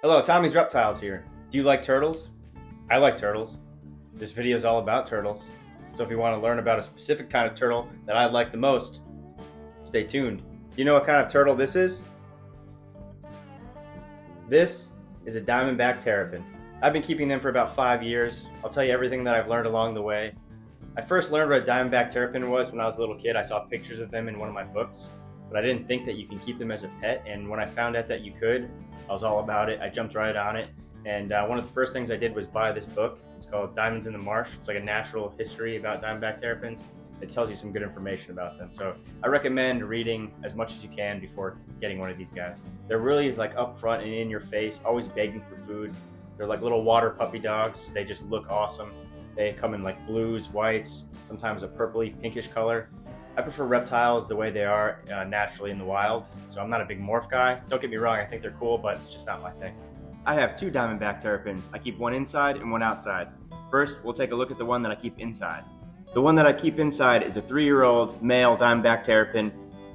Hello, Tommy's Reptiles here. Do you like turtles? I like turtles. This video is all about turtles. So if you want to learn about a specific kind of turtle that I like the most, stay tuned. Do you know what kind of turtle this is? This is a Diamondback Terrapin. I've been keeping them for about 5 years. I'll tell you everything that I've learned along the way. I first learned what a Diamondback Terrapin was when I was a little kid. I saw pictures of them in one of my books, but I didn't think that you can keep them as a pet. And when I found out that you could, I was all about it. I jumped right on it. And one of the first things I did was buy this book. It's called Diamonds in the Marsh. It's like a natural history about Diamondback Terrapins. It tells you some good information about them. So I recommend reading as much as you can before getting one of these guys. They're really like up front and in your face, always begging for food. They're like little water puppy dogs. They just look awesome. They come in like blues, whites, sometimes a purpley, pinkish color. I prefer reptiles the way they are naturally in the wild, so I'm not a big morph guy. Don't get me wrong, I think they're cool, but it's just not my thing. I have two Diamondback Terrapins. I keep one inside and one outside. First, we'll take a look at the one that I keep inside. The one that I keep inside is a 3-year-old male Diamondback Terrapin,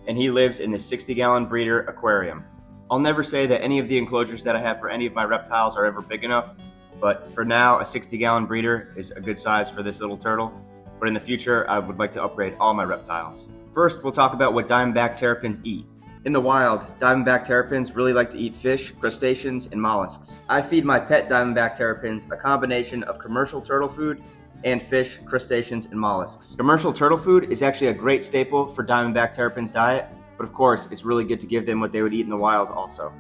and he lives in this 60-gallon breeder aquarium. I'll never say that any of the enclosures that I have for any of my reptiles are ever big enough, but for now, a 60-gallon breeder is a good size for this little turtle. But in the future, I would like to upgrade all my reptiles. First, we'll talk about what Diamondback Terrapins eat. In the wild, Diamondback Terrapins really like to eat fish, crustaceans, and mollusks. I feed my pet Diamondback Terrapins a combination of commercial turtle food and fish, crustaceans, and mollusks. Commercial turtle food is actually a great staple for Diamondback Terrapins' diet, but of course, it's really good to give them what they would eat in the wild also.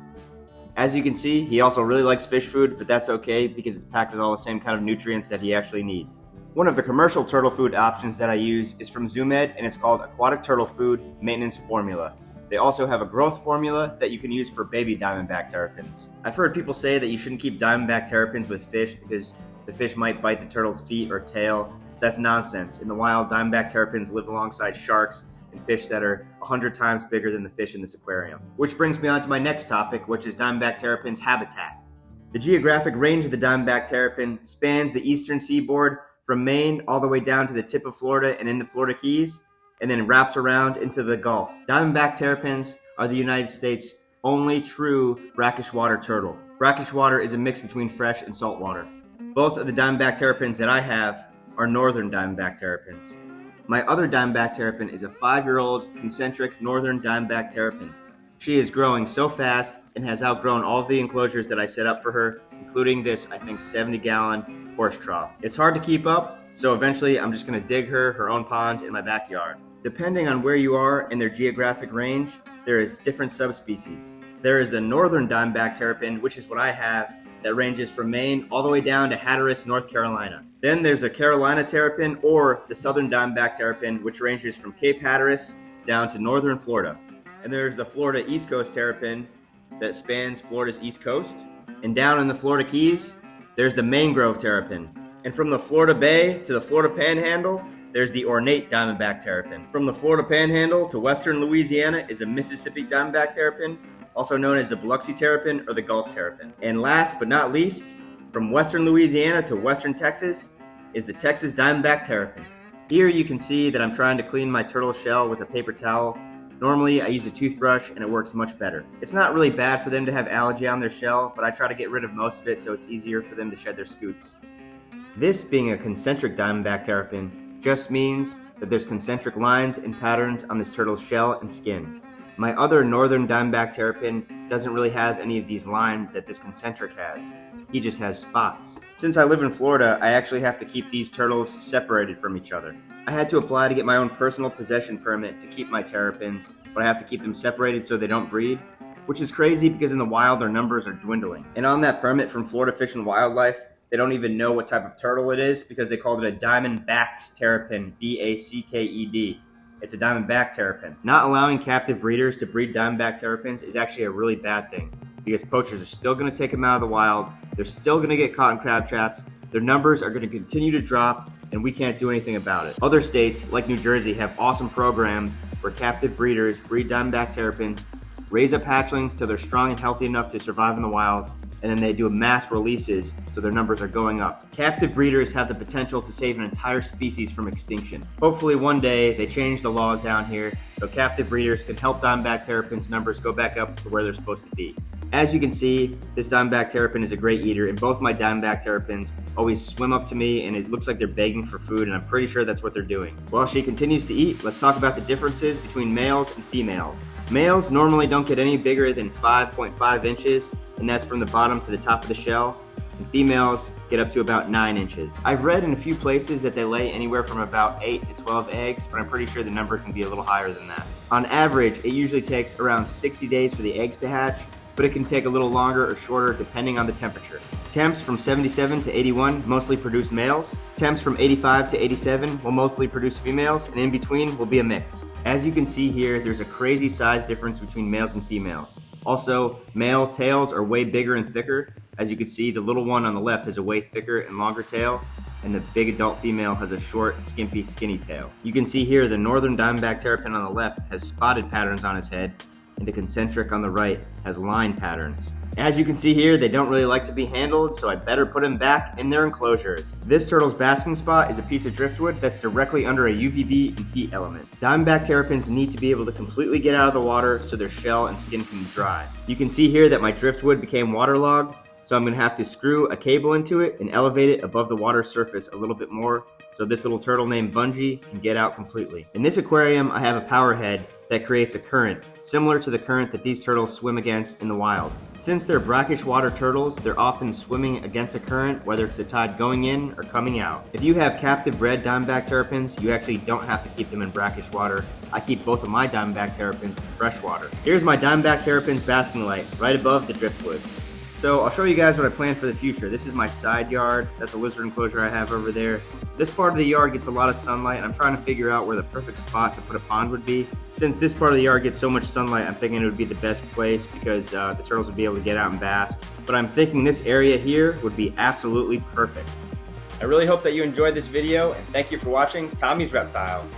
As you can see, he also really likes fish food, but that's okay because it's packed with all the same kind of nutrients that he actually needs. One of the commercial turtle food options that I use is from ZoomEd, and it's called Aquatic Turtle Food Maintenance Formula. They also have a growth formula that you can use for baby Diamondback Terrapins. I've heard people say that you shouldn't keep Diamondback Terrapins with fish because the fish might bite the turtle's feet or tail. That's nonsense. In the wild, Diamondback Terrapins live alongside sharks and fish that are 100 times bigger than the fish in this aquarium. Which brings me on to my next topic, which is Diamondback Terrapins' habitat. The geographic range of the Diamondback Terrapin spans the eastern seaboard from Maine all the way down to the tip of Florida and in the Florida Keys, and then wraps around into the Gulf. Diamondback Terrapins are the United States' only true brackish water turtle. Brackish water is a mix between fresh and salt water. Both of the Diamondback Terrapins that I have are northern Diamondback Terrapins. My other Diamondback Terrapin is a 5-year-old concentric northern Diamondback Terrapin. She is growing so fast and has outgrown all of the enclosures that I set up for her, including this, I think, 70-gallon horse trough. It's hard to keep up, so eventually I'm just going to dig her own pond in my backyard. Depending on where you are in their geographic range, there is different subspecies. There is the northern Diamondback Terrapin, which is what I have, that ranges from Maine all the way down to Hatteras, North Carolina. Then there's a Carolina Terrapin or the southern Diamondback Terrapin, which ranges from Cape Hatteras down to northern Florida. And there's the Florida East Coast Terrapin that spans Florida's East Coast. And down in the Florida Keys, there's the Mangrove Terrapin. And from the Florida Bay to the Florida Panhandle, there's the ornate Diamondback Terrapin. From the Florida Panhandle to western Louisiana is the Mississippi Diamondback Terrapin, also known as the Biloxi Terrapin or the Gulf Terrapin. And last but not least, from western Louisiana to western Texas is the Texas Diamondback Terrapin. Here you can see that I'm trying to clean my turtle shell with a paper towel. Normally I use a toothbrush and it works much better. It's not really bad for them to have algae on their shell, but I try to get rid of most of it so it's easier for them to shed their scutes. This being a concentric Diamondback Terrapin just means that there's concentric lines and patterns on this turtle's shell and skin. My other northern Diamondback Terrapin doesn't really have any of these lines that this concentric has. He just has spots. Since I live in Florida, I actually have to keep these turtles separated from each other. I had to apply to get my own personal possession permit to keep my terrapins, but I have to keep them separated so they don't breed, which is crazy because in the wild their numbers are dwindling. And on that permit from Florida Fish and Wildlife, they don't even know what type of turtle it is because they called it a Diamondbacked Terrapin, B-A-C-K-E-D. It's a Diamondback Terrapin. Not allowing captive breeders to breed Diamondback Terrapins is actually a really bad thing because poachers are still going to take them out of the wild, they're still going to get caught in crab traps, their numbers are going to continue to drop, and we can't do anything about it. Other states, like New Jersey, have awesome programs where captive breeders breed Diamondback Terrapins, raise up hatchlings till they're strong and healthy enough to survive in the wild, and then they do mass releases so their numbers are going up. Captive breeders have the potential to save an entire species from extinction. Hopefully one day they change the laws down here so captive breeders can help Diamondback Terrapins' numbers go back up to where they're supposed to be. As you can see, this Diamondback Terrapin is a great eater, and both my Diamondback Terrapins always swim up to me, and it looks like they're begging for food, and I'm pretty sure that's what they're doing. While she continues to eat, let's talk about the differences between males and females. Males normally don't get any bigger than 5.5 inches, and that's from the bottom to the top of the shell, and females get up to about 9 inches. I've read in a few places that they lay anywhere from about 8 to 12 eggs, but I'm pretty sure the number can be a little higher than that. On average, it usually takes around 60 days for the eggs to hatch, but it can take a little longer or shorter depending on the temperature. Temps from 77 to 81 mostly produce males. Temps from 85 to 87 will mostly produce females, and in between will be a mix. As you can see here, there's a crazy size difference between males and females. Also, male tails are way bigger and thicker. As you can see, the little one on the left has a way thicker and longer tail, and the big adult female has a short, skimpy, skinny tail. You can see here the northern Diamondback Terrapin on the left has spotted patterns on his head, and the concentric on the right has line patterns. As you can see here, they don't really like to be handled, so I better put them back in their enclosures. This turtle's basking spot is a piece of driftwood that's directly under a UVB and heat element. Diamondback Terrapins need to be able to completely get out of the water so their shell and skin can dry. You can see here that my driftwood became waterlogged, so I'm going to have to screw a cable into it and elevate it above the water surface a little bit more so this little turtle named Bungie can get out completely. In this aquarium, I have a power head that creates a current, similar to the current that these turtles swim against in the wild. Since they're brackish water turtles, they're often swimming against a current, whether it's a tide going in or coming out. If you have captive bred Diamondback Terrapins, you actually don't have to keep them in brackish water. I keep both of my Diamondback Terrapins in fresh water. Here's my Diamondback Terrapins basking light, right above the driftwood. So I'll show you guys what I plan for the future. This is my side yard. That's a lizard enclosure I have over there. This part of the yard gets a lot of sunlight, and I'm trying to figure out where the perfect spot to put a pond would be. Since this part of the yard gets so much sunlight, I'm thinking it would be the best place because the turtles would be able to get out and bask. But I'm thinking this area here would be absolutely perfect. I really hope that you enjoyed this video, and thank you for watching Tommy's Reptiles.